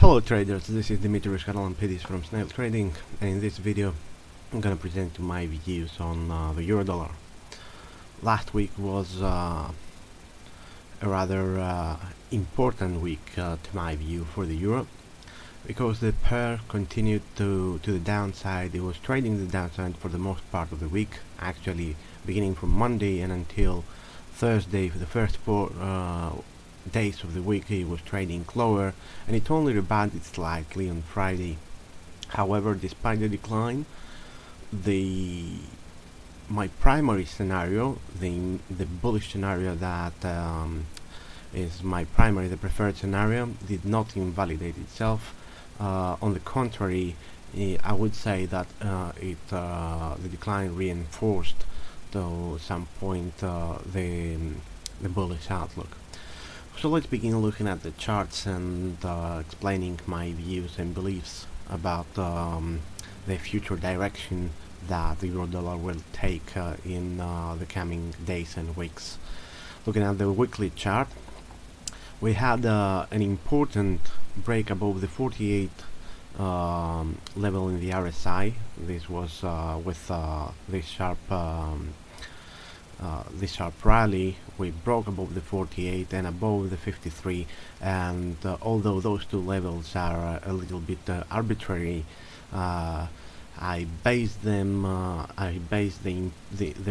Hello traders, this is Dimitri Shkaralampides from Snail Trading, and in this video I'm gonna present my views on the Eurodollar. Last week was a rather important week to my view for the Euro, because the pair continued to the downside. It was trading the downside for the most part of the week, actually beginning from Monday and until Thursday. For the first four days of the week it was trading lower, and it only rebounded slightly on Friday. However, despite the decline, my primary scenario, the bullish scenario that is the preferred scenario, did not invalidate itself. On the contrary, I would say that the decline reinforced to some point the bullish outlook. So let's begin looking at the charts and explaining my views and beliefs about the future direction that the Eurodollar will take in the coming days and weeks. Looking at the weekly chart, we had an important break above the 48 level in the RSI. This was with this sharp rally. We broke above the 48 and above the 53, and although those two levels are a little bit arbitrary, I base their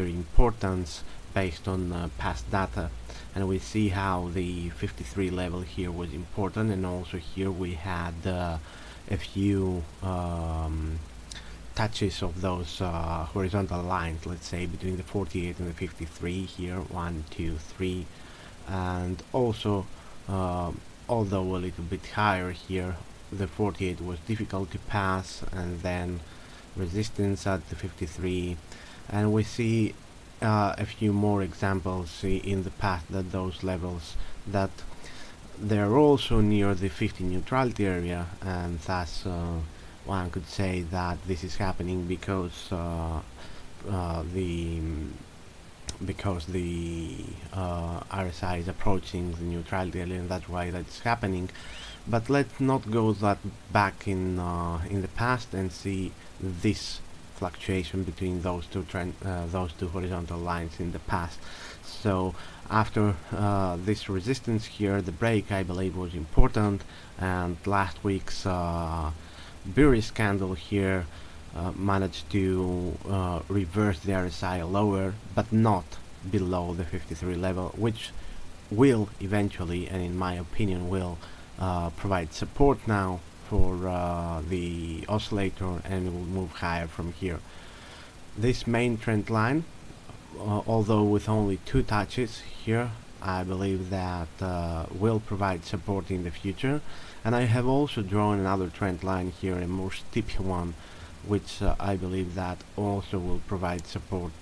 importance based on past data, and we see how the 53 level here was important, and also here we had a few touches of those horizontal lines, let's say between the 48 and the 53 here, 1, 2, 3, and also although a little bit higher here, the 48 was difficult to pass, and then resistance at the 53, and we see a few more examples in the past that those levels that they're also near the 50 neutrality area, and thus one could say that this is happening because the RSI is approaching the neutrality area, and that's why that's happening. But let's not go that back in the past and see this fluctuation between those two horizontal lines in the past. So after this resistance here, the break, I believe, was important, and last week's bearish candle here managed to reverse the RSI lower, but not below the 53 level, which will eventually, and in my opinion will provide support now for the oscillator, and will move higher from here. This main trend line, although with only two touches here, I believe that will provide support in the future. And I have also drawn another trend line here, a more steep one, which I believe that also will provide support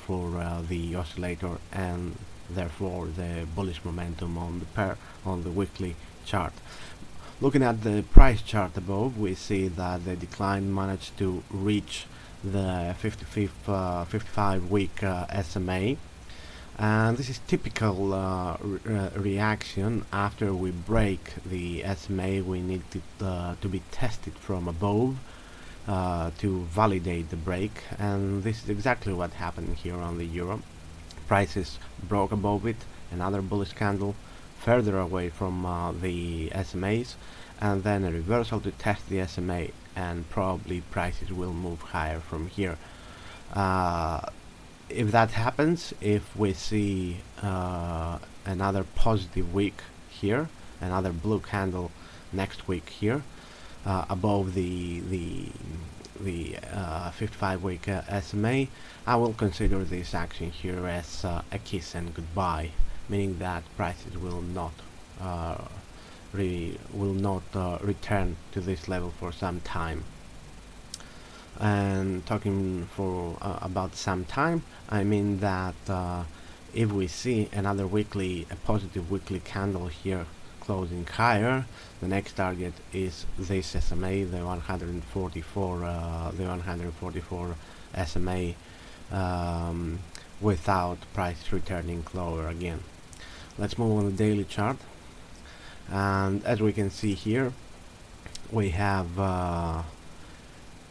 for the oscillator, and therefore the bullish momentum on the pair on the weekly chart. Looking at the price chart above, we see that the decline managed to reach the 55-week SMA, and this is typical reaction. After we break the SMA, we need to be tested from above to validate the break, and this is exactly what happened here on the Euro. Prices broke above it, another bullish candle further away from the SMAs, and then a reversal to test the SMA, and probably prices will move higher from here. If that happens, if we see another positive week here, another blue candle next week here above the 55-week SMA, I will consider this action here as a kiss and goodbye, meaning that prices will not return to this level for some time. And talking for about some time, I mean that if we see another a positive weekly candle here closing higher, the next target is this SMA, the 144 SMA, without price returning lower again. Let's move on the daily chart, and as we can see here, we have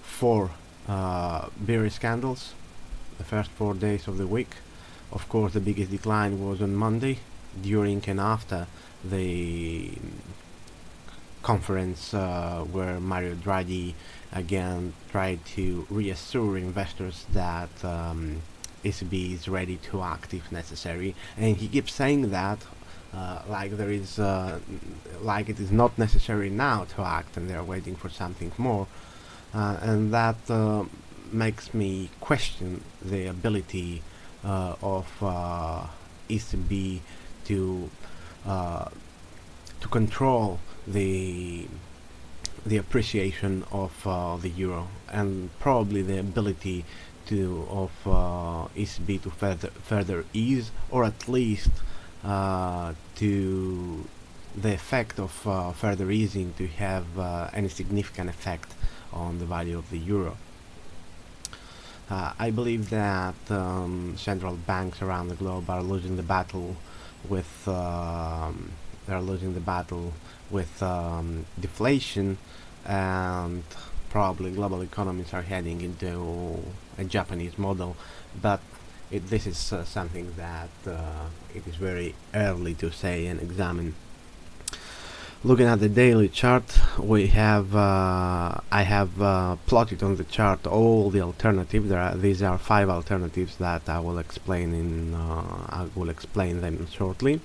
four bearish candles the first 4 days of the week. Of course, the biggest decline was on Monday, during and after the conference where Mario Draghi again tried to reassure investors that ECB is ready to act if necessary, and he keeps saying that like it is not necessary now to act, and they're waiting for something more, and that makes me question the ability of ECB to control the appreciation of the euro, and probably the ability of ECB to further ease, or at least to the effect of further easing to have any significant effect on the value of the euro. I believe that central banks around the globe are losing the battle with deflation, and probably global economies are heading into a Japanese model, but this is something that it is very early to say and examine. Looking at the daily chart, I have plotted on the chart all the alternatives. These are 5 alternatives that I will explain them shortly.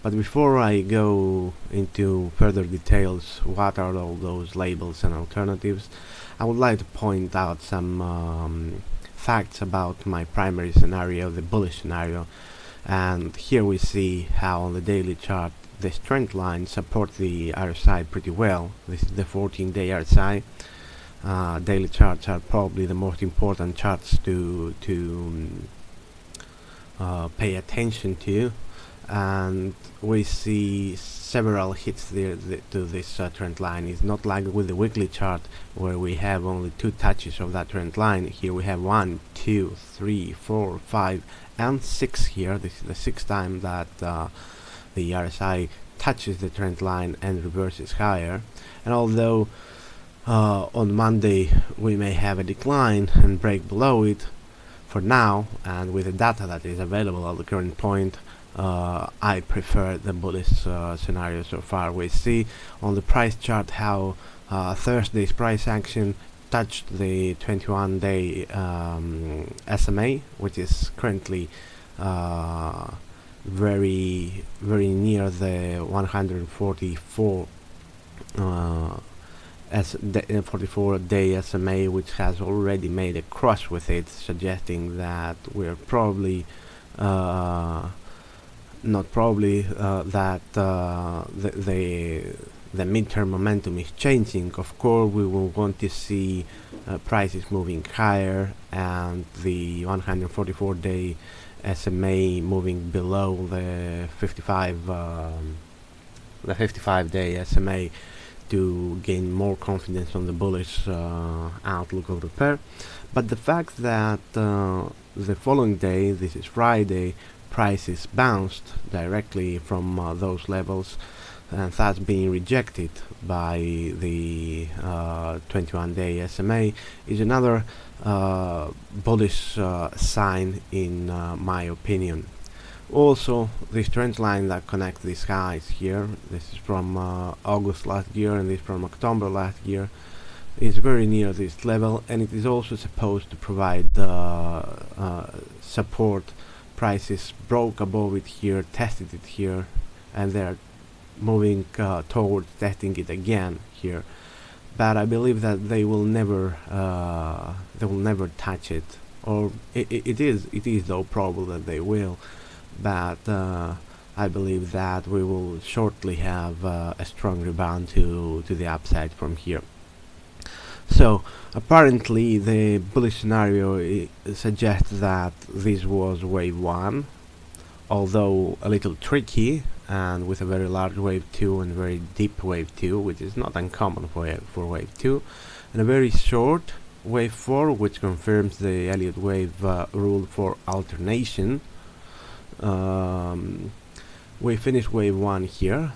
But before I go into further details, what are all those labels and alternatives, I would like to point out some facts about my primary scenario, the bullish scenario. And here we see how on the daily chart this trend line supports the RSI pretty well. This is the 14-day RSI. Daily charts are probably the most important charts to pay attention to, and we see several hits there to this trend line. It's not like with the weekly chart where we have only 2 touches of that trend line. Here we have 1, 2, 3, 4, 5 and 6 here. This is the 6th time that the RSI touches the trend line and reverses higher. And although on Monday we may have a decline and break below it, for now, and with the data that is available at the current point, I prefer the bullish scenario so far. We see on the price chart how Thursday's price action touched the 21-day SMA, which is currently very near the 44-day SMA, which has already made a cross with it, suggesting that we're probably that the midterm momentum is changing. Of course, we will want to see prices moving higher, and the 144-day SMA moving below the 55-day SMA to gain more confidence on the bullish outlook of the pair. But the fact that the following day, this is Friday, prices bounced directly from those levels, and thus being rejected by the 21-day SMA is another bullish sign in my opinion. Also, this trend line that connects these highs here, this is from August last year and this from October last year, is very near this level, and it is also supposed to provide support. Prices broke above it here, tested it here, and they're moving towards testing it again here. But I believe that they will never touch it, or it is though probable that they will. But I believe that we will shortly have a strong rebound to the upside from here. So apparently the bullish scenario suggests that this was wave 1, although a little tricky, and with a very large wave 2 and very deep wave 2, which is not uncommon for wave 2, and a very short wave 4, which confirms the Elliott wave rule for alternation. We finish wave 1 here,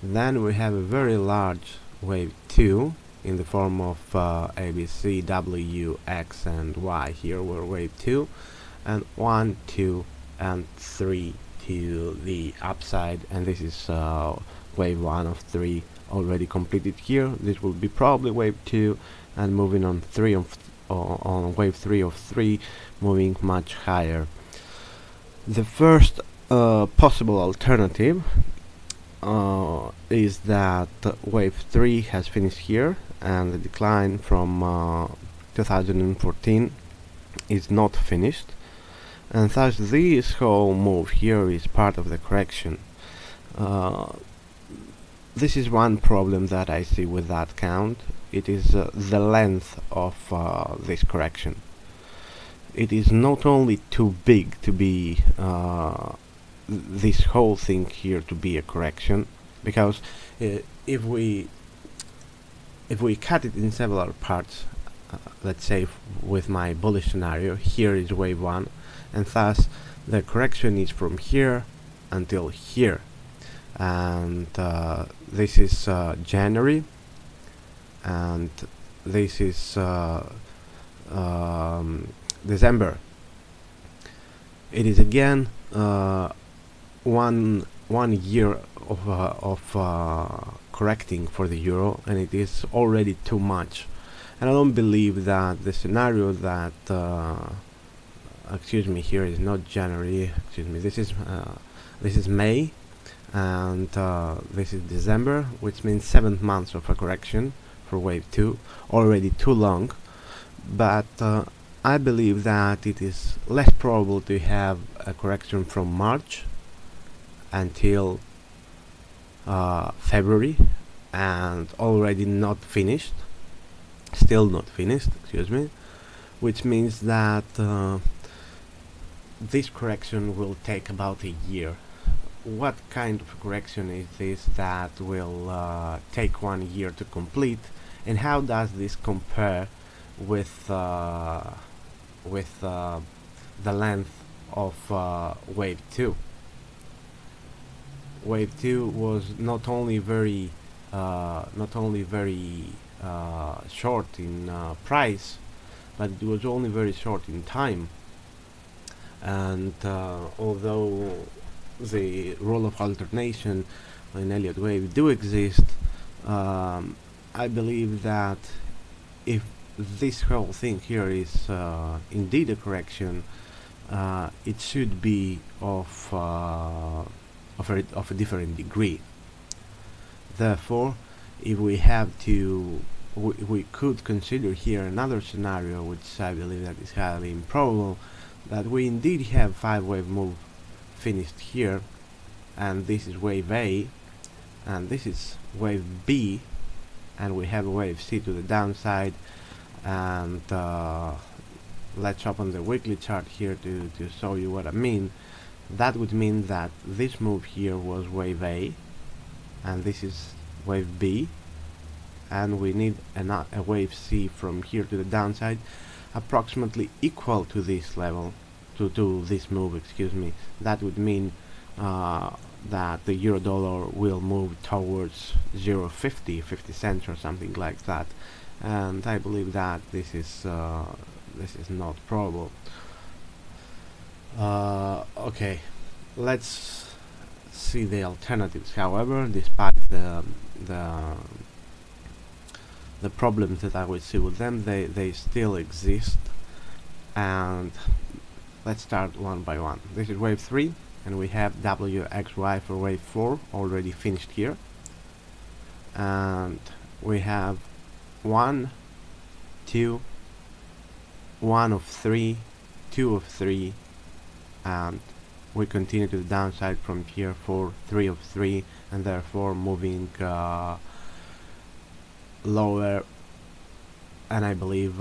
then we have a very large wave 2 in the form of A, B, C, W, X, and Y. Here we're wave 2, and 1, 2, and 3 to the upside, and this is wave 1 of 3 already completed here. This will be probably wave 2, and moving on on wave 3 of 3, moving much higher. The first possible alternative is that wave 3 has finished here, and the decline from 2014 is not finished, and thus this whole move here is part of the correction. This is one problem that I see with that count. It is the length of this correction. It is not only too big to be this whole thing here to be a correction, because if we cut it in several parts, let's say with my bullish scenario, here is wave 1, and thus the correction is from here until here, and this is January, and this is December. It is again one year of correcting for the euro, and it is already too much. And I don't believe that the scenario that excuse me, here is not January, excuse me, this is May, and this is December, which means 7 months of a correction for wave 2, already too long. But I believe that it is less probable to have a correction from March until February, and already not finished, still not finished, excuse me, which means that this correction will take about a year. What kind of correction is this that will take 1 year to complete, and how does this compare with the length of wave 2? Wave 2 was not only very short in price, but it was only very short in time. And although the rule of alternation in Elliott wave do exist, I believe that if this whole thing here is indeed a correction, it should be of a different degree. Therefore, if we have to, we could consider here another scenario, which I believe that is highly improbable, that we indeed have 5-wave move finished here, and this is wave A, and this is wave B, and we have a wave C to the downside. And let's open the weekly chart here to show you what I mean. That would mean that this move here was wave A, and this is wave B, and we need a wave C from here to the downside, approximately equal to this level, to this move, excuse me. That would mean that the euro dollar will move towards 0.50, 50 cents or something like that, and I believe that this is not probable. Okay, let's see the alternatives. However, despite the problems that I would see with them, they still exist, and let's start one by one. This is wave 3, and we have WXY for wave 4 already finished here, and we have 1, 2, 1 of 3, 2 of 3, and we continue to the downside from here for 3 of 3, and therefore moving lower, and I believe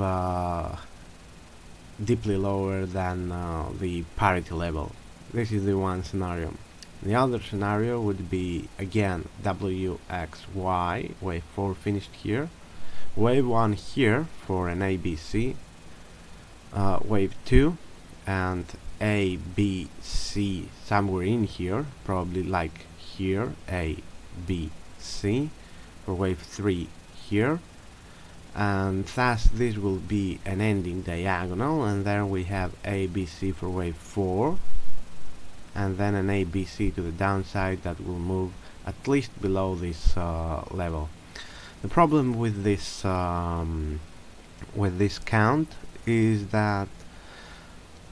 deeply lower than the parity level. This is the one scenario. The other scenario would be again WXY, wave 4 finished here, wave 1 here for an ABC, wave 2 and A, B, C somewhere in here, probably like here, A, B, C, for wave 3 here, and thus this will be an ending diagonal, and then we have ABC for wave 4, and then an ABC to the downside that will move at least below this level. The problem with this count is that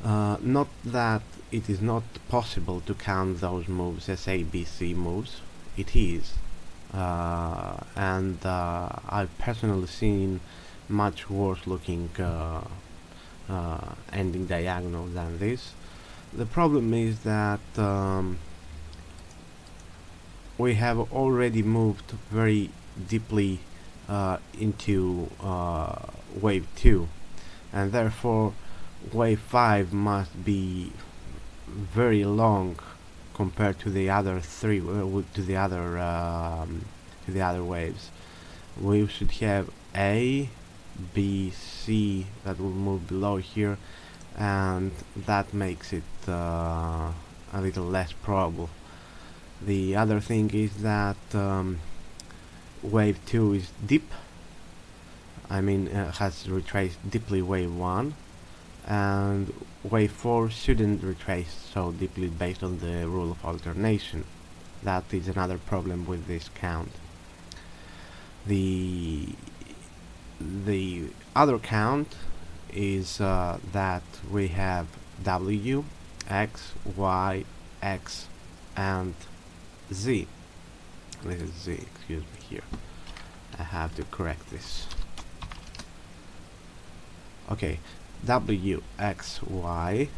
not that it is not possible to count those moves as ABC moves. It is, and I've personally seen much worse looking ending diagonal than this. The problem is that we have already moved very deeply into wave 2, and therefore wave 5 must be very long compared to the other three, to the other waves. We should have A, B, C that will move below here, and that makes it a little less probable. The other thing is that wave 2 is deep, has retraced deeply wave 1, and wave 4 shouldn't retrace so deeply based on the rule of alternation. That is another problem with this count. The other count is that we have W, X, Y, X, and Z. This is Z, excuse me here. I have to correct this. Okay, W, X, Y,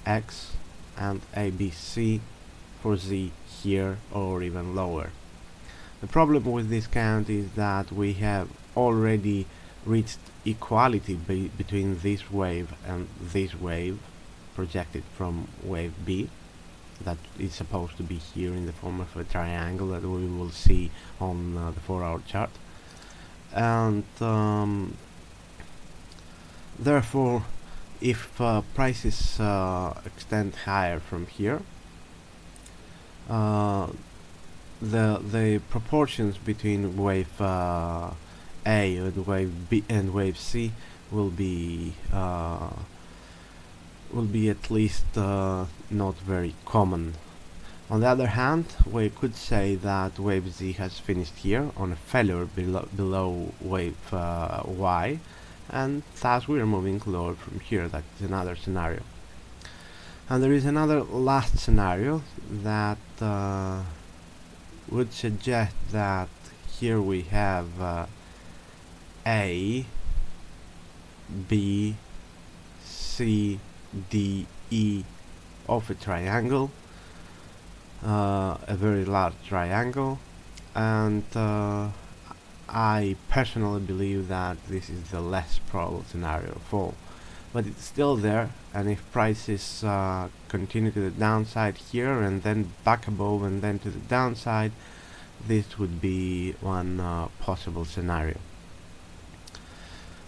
X, and ABC for Z here or even lower. The problem with this count is that we have already reached equality between this wave and this wave projected from wave B, that is supposed to be here in the form of a triangle that we will see on the 4-hour chart, and therefore if prices extend higher from here, the proportions between wave A and wave B and wave C will be at least not very common. On the other hand, we could say that wave Z has finished here on a failure below wave Y, and thus we are moving lower from here. That is another scenario. And there is another last scenario that would suggest that here we have A, B, C, D, E of a triangle, a very large triangle, and I personally believe that this is the less probable scenario of all. But it's still there, and if prices continue to the downside here and then back above and then to the downside, this would be one possible scenario.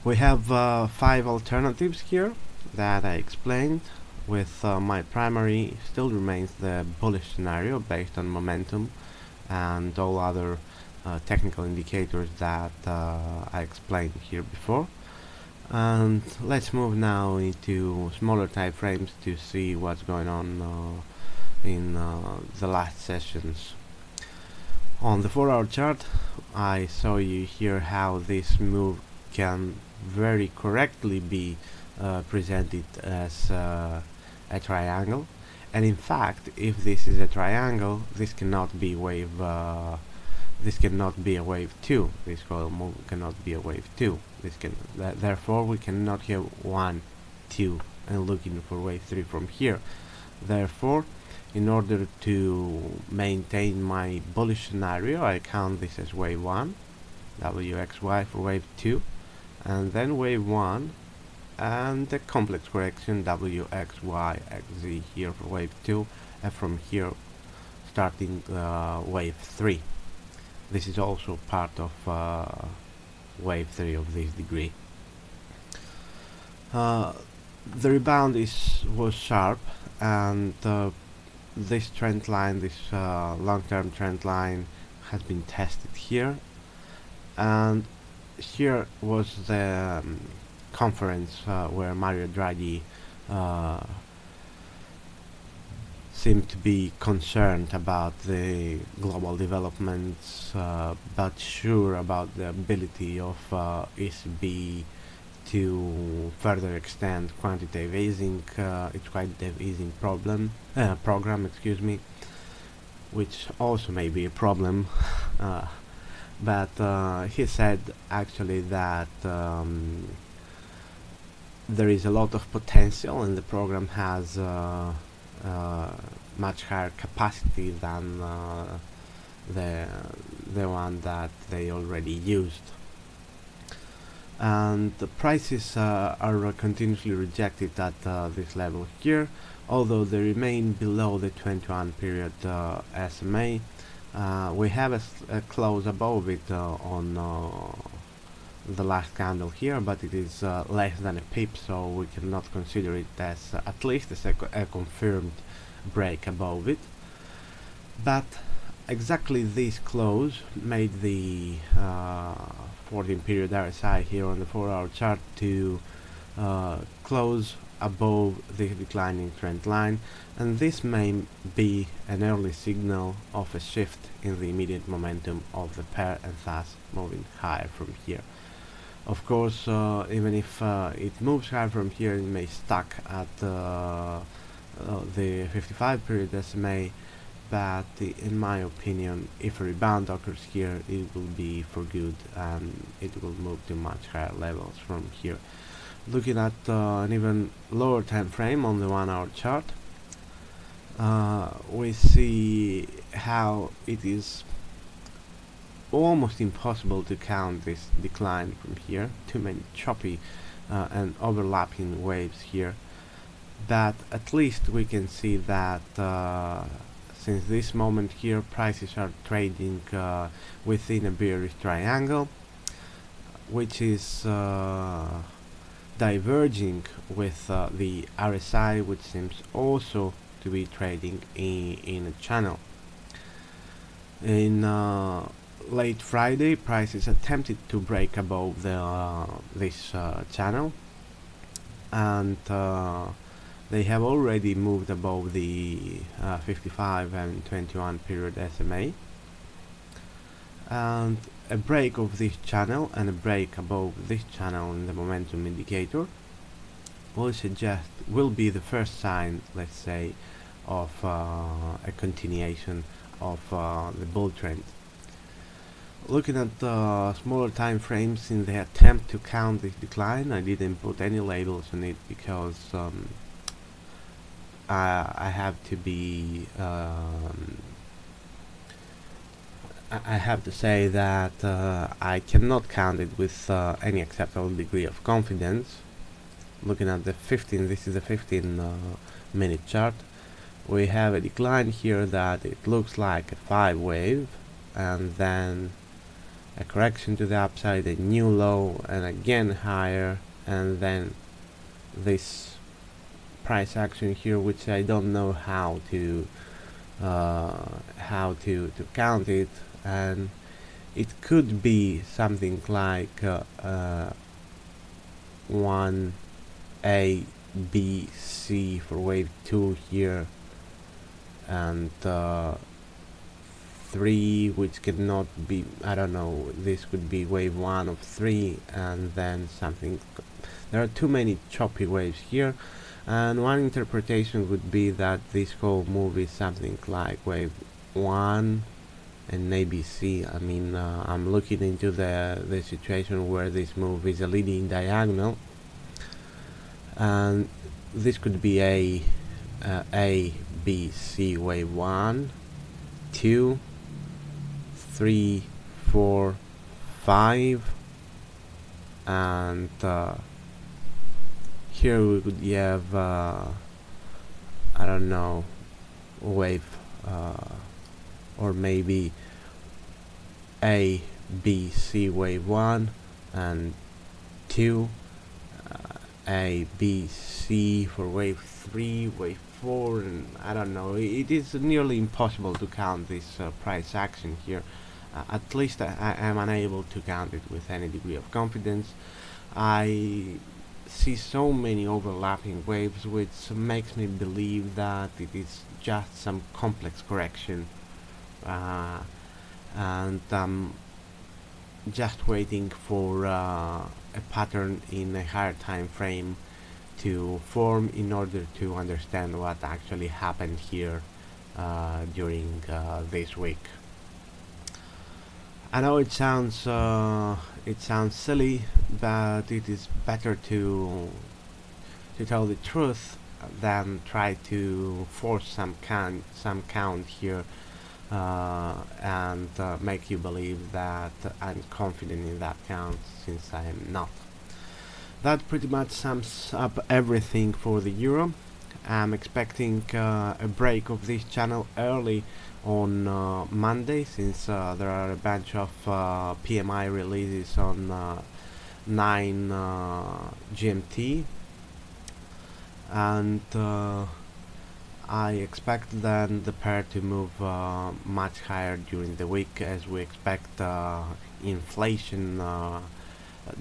We have 5 alternatives here that I explained, with my primary still remains the bullish scenario based on momentum and all other technical indicators that I explained here before. And let's move now into smaller time frames to see what's going on in the last sessions. On the 4-hour chart, I saw you here how this move can very correctly be presented as a triangle, and in fact, if this is a triangle, this cannot be wave. This cannot be a wave 2. This whole move cannot be a wave 2. Therefore, we cannot have 1, 2, and looking for wave 3 from here. Therefore, in order to maintain my bullish scenario, I count this as wave 1, WXY for wave 2, and then wave 1, and the complex correction WXYXZ here for wave 2, and from here starting wave 3. This is also part of wave 3 of this degree. The rebound was sharp, and this trend line, this long-term trend line, has been tested here, And here was the conference where Mario Draghi uh, seemed to be concerned about the global developments, but sure about the ability of ECB to further extend quantitative easing, its quantitative easing program, excuse me, which also may be a problem. uh, but he said actually that there is a lot of potential and the program has uh, much higher capacity than the the one that they already used. And the prices are continuously rejected at this level here, although they remain below the 21 period SMA. We have a close above it on the last candle here, but it is less than a pip, so we cannot consider it as at least as a confirmed break above it. But exactly this close made the 14 period RSI here on the 4-hour chart to close above the declining trend line, and this may be an early signal of a shift in the immediate momentum of the pair and thus moving higher from here. Of course, even if it moves higher from here, it may stuck at the 55 period SMA, but in my opinion, if a rebound occurs here, it will be for good and it will move to much higher levels from here. Looking at an even lower time frame on the 1-hour chart, we see how it is almost impossible to count this decline from here. Too many choppy and overlapping waves here, but at least we can see that since this moment here prices are trading within a bearish triangle, which is diverging with the RSI, which seems also to be trading in a channel. In late Friday, prices attempted to break above this channel, and they have already moved above the 55 and 21 period SMA, and a break of this channel and a break above this channel in the momentum indicator will be the first sign, let's say, of a continuation of the bull trend. Looking at smaller time frames in the attempt to count this decline, I didn't put any labels on it because I have to be I have to say that I cannot count it with any acceptable degree of confidence. Looking at the 15, this is the 15 minute chart. We have a decline here that it looks like a 5 wave, and then a correction to the upside, a new low, and again higher, and then this price action here, which I don't know how to count it, and it could be something like 1 A B C for wave 2 here, and 3, which cannot be, I don't know, this could be wave 1 of 3, and then something. There are too many choppy waves here, and one interpretation would be that this whole move is something like wave 1 and maybe C. I mean, I'm looking into the situation where this move is a leading diagonal, and this could be A, B, C, wave 1, 2, 3, 4, 5, and here we could have I don't know, wave or maybe A, B, C, wave 1 and 2, A, B, C for wave 3, wave 4, and I don't know. It is nearly impossible to count this price action here, At least I am unable to count it with any degree of confidence. I see so many overlapping waves, which makes me believe that it is just some complex correction, uh, and just waiting for a pattern in a higher time frame to form in order to understand what actually happened here during this week. I know it sounds silly, but it is better to tell the truth than try to force some count here and make you believe that I'm confident in that count, since I am not. That pretty much sums up everything for the euro. I'm expecting a break of this channel early on Monday, since there are a bunch of PMI releases on 9 GMT, and I expect then the pair to move much higher during the week, as we expect inflation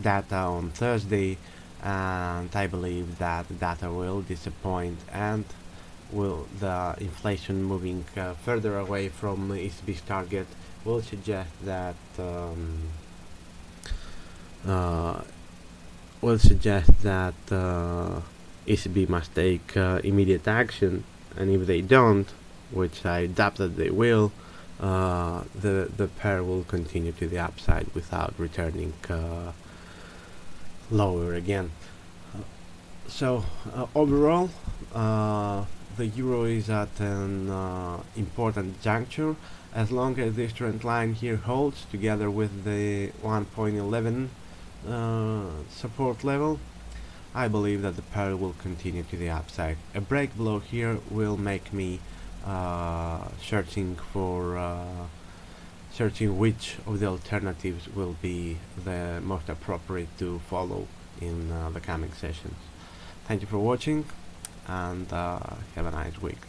data on Thursday, and I believe that the data will disappoint, and will the inflation moving further away from ECB's target will suggest that uh, ECB must take immediate action, and if they don't, which I doubt that they will, the pair will continue to the upside without returning lower again. So overall, the euro is at an important juncture. As long as this trend line here holds, together with the 1.11 support level, I believe that the pair will continue to the upside. A break below here will make me searching which of the alternatives will be the most appropriate to follow in the coming sessions. Thank you for watching, and have a nice week.